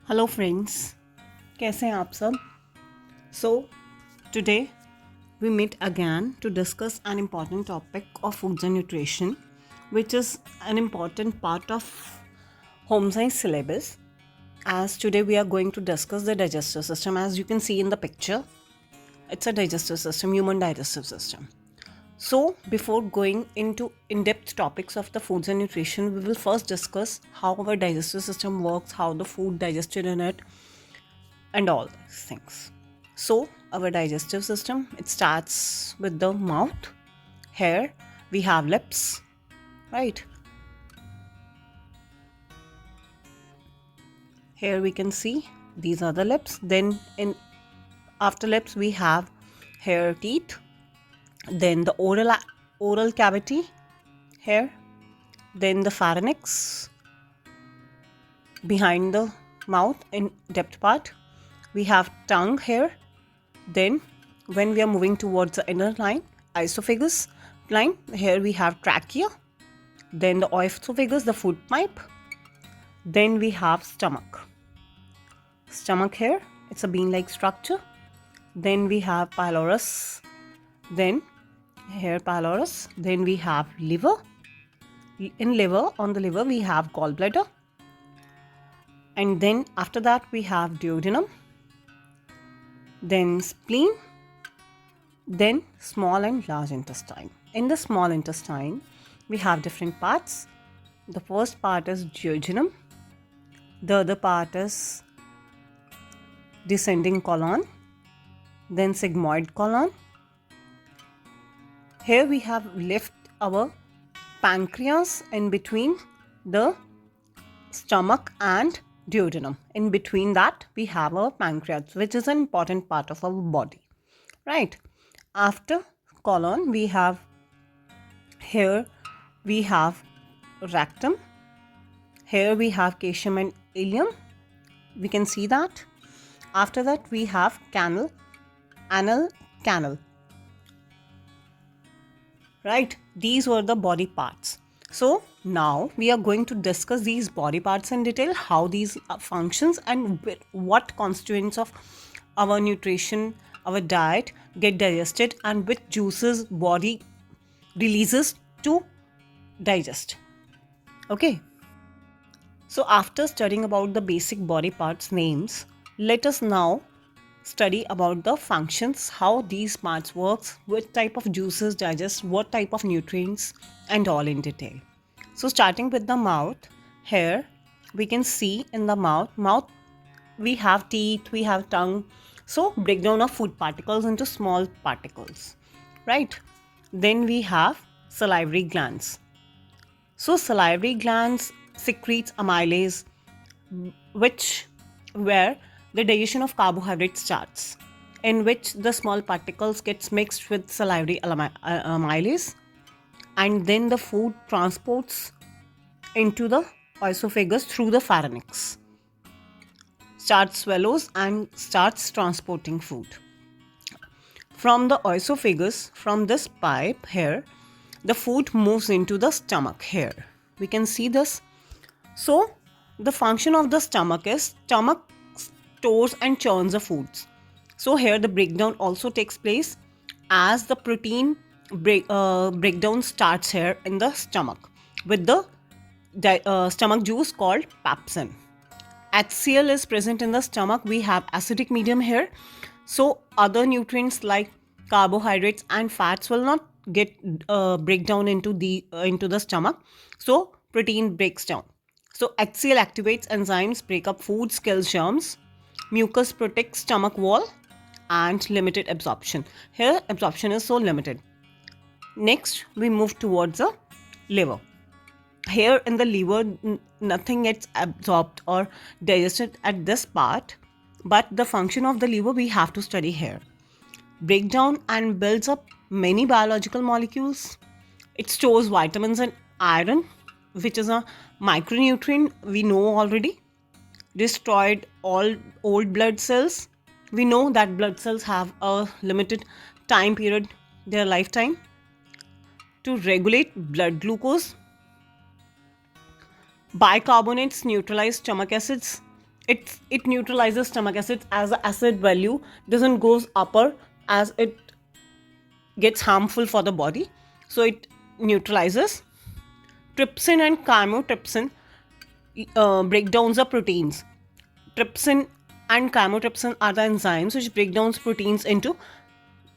Hello friends, कैसे हैं आप सब? So today we meet again to discuss an important topic of foods and nutrition, which is an important part of home science syllabus. As today we are going to discuss the digestive system. As you can see in the picture, it's a digestive system, human digestive system. So, before going into in depth topics of the foods and nutrition, we will first discuss how our digestive system works, how the food digested in it, and all these things. So, our digestive system, it starts with the mouth. Here we have lips, right? Here we can see these are the lips. Then in after lips we have here teeth. Then the oral cavity here. Then the pharynx behind the mouth in depth part. We have tongue here. Then when we are moving towards the inner line, esophagus line, here we have trachea. Then the esophagus, the food pipe. Then we have stomach. Stomach here, it's a bean-like structure. Then we have pylorus. Then here pylorus. Then we have liver. In liver, on the liver we have gallbladder. And then after that we have duodenum. Then spleen. Then small and large intestine. In the small intestine, we have different parts. The first part is duodenum. The other part is descending colon. Then sigmoid colon. Here we have left our pancreas in between the stomach and duodenum. In between that, we have our pancreas, which is an important part of our body, right? After colon, we have here we have rectum. Here we have caecum and ileum. We can see that. After that, we have canal, anal canal. Right? These were the body parts. So now we are going to discuss these body parts in detail, how these functions and what constituents of our nutrition, our diet get digested and which juices body releases to digest. Okay. So after studying about the basic body parts names, let us now study about the functions, how these parts works, what type of juices digest, what type of nutrients, and all in detail. So starting with the mouth, here we can see in the mouth we have teeth, we have tongue. So breakdown of food particles into small particles, right? Then we have salivary glands. So salivary glands secretes amylase, which where the digestion of carbohydrates starts, in which the small particles gets mixed with salivary amylase, and then the food transports into the esophagus through the pharynx, starts swallows and starts transporting food. From the esophagus, from this pipe here, the food moves into the stomach here. We can see this. So the function of the stomach is stomach stores and churns the foods. So here the breakdown also takes place as the protein breakdown starts here in the stomach with the stomach juice called pepsin. HCl is present in the stomach. We have acidic medium here. So other nutrients like carbohydrates and fats will not get breakdown into the stomach. So protein breaks down. So HCl activates enzymes, break up foods, kills germs. Mucus protects stomach wall and limited absorption. Here absorption is so limited. Next we move towards the liver. Here in the liver nothing gets absorbed or digested at this part, but the function of the liver we have to study here. Breakdown and builds up many biological molecules. It stores vitamins and iron, which is a micronutrient we know already. Destroyed all old blood cells. We know that blood cells have a limited time period, their lifetime, to regulate blood glucose. Bicarbonates neutralize stomach acids it neutralizes stomach acids as the acid value doesn't goes upper as it gets harmful for the body. So it neutralizes. Trypsin and chymotrypsin break down the proteins. Trypsin and chymotrypsin are the enzymes which break down proteins into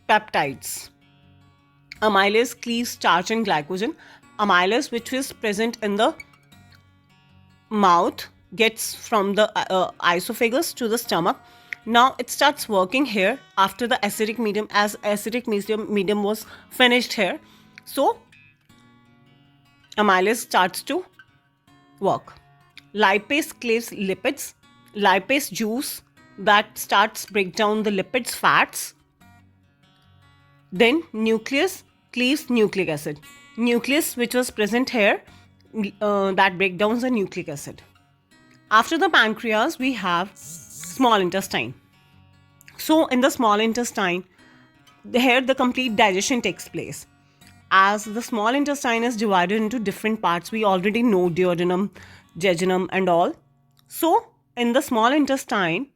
peptides. Amylase cleaves starch and glycogen. Amylase, which is present in the mouth, gets from the esophagus to the stomach. Now it starts working here after the acidic medium, as acidic medium was finished here. So amylase starts to work. Lipase cleaves lipids. Lipase juice that starts break down the lipids, fats. Then nucleus cleaves nucleic acid. Nucleus, which was present here, that break down the nucleic acid. After the pancreas, we have small intestine. So in the small intestine, here the complete digestion takes place. As the small intestine is divided into different parts, we already know duodenum, jejunum and all. So in the small intestine,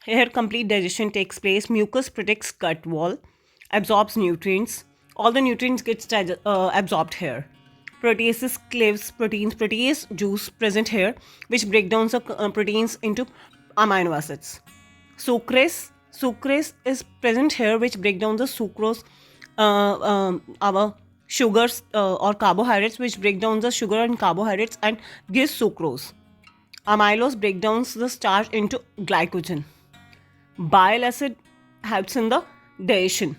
here complete digestion takes place. Mucus protects gut wall, absorbs nutrients. All the nutrients gets absorbed here. Proteases cleaves proteins. Protease juice present here, which break down the proteins into amino acids. Sucrase is present here, which break down the sucrose, our sugars or carbohydrates, which break down the sugar and carbohydrates and gives sucrose. Amylose break down the starch into glycogen. Bile acid helps in the digestion.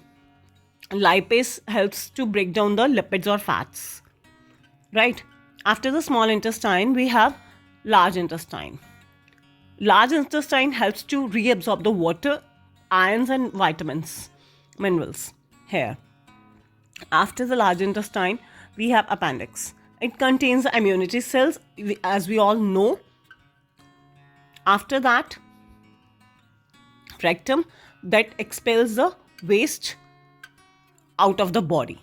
Lipase helps to break down the lipids or fats. Right? After the small intestine, we have large intestine. Large intestine helps to reabsorb the water, ions and vitamins, minerals here. After the large intestine, we have appendix. It contains the immunity cells, as we all know. After that, rectum, that expels the waste out of the body.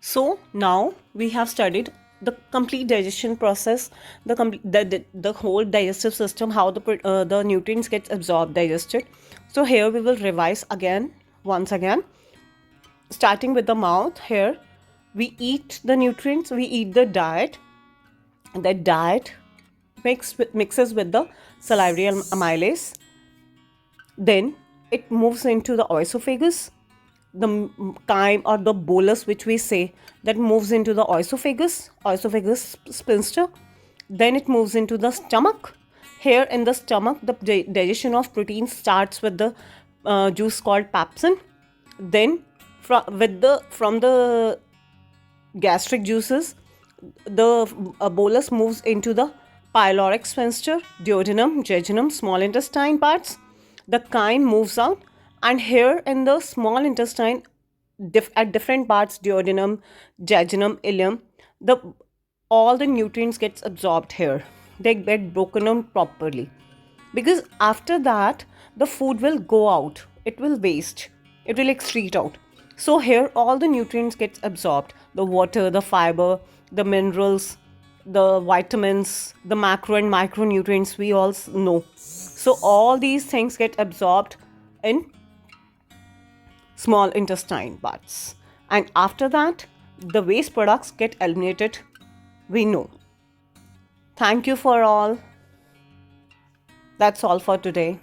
So now we have studied the complete digestion process, the whole digestive system, how the nutrients get absorbed, digested. So here we will revise once again, starting with the mouth. Here we eat the nutrients, we eat the diet. That diet mixes with the salivary amylase. Then it moves into the esophagus, the chyme or the bolus, which we say, that moves into the esophagus sphincter. Then it moves into the stomach. Here in the stomach, the digestion of protein starts with the juice called pepsin. Then from the gastric juices, the bolus moves into the pyloric sphincter, duodenum, jejunum, small intestine parts. The chyme moves out, and here in the small intestine, at different parts, duodenum, jejunum, ileum, all the nutrients gets absorbed here. They get broken down properly, because after that the food will go out, it will waste, it will excrete out. So here all the nutrients gets absorbed, the water, the fiber, the minerals, the vitamins, the macro and micronutrients we all know. So all these things get absorbed in small intestine parts, and after that the waste products get eliminated, we know. Thank you for all. That's all for today.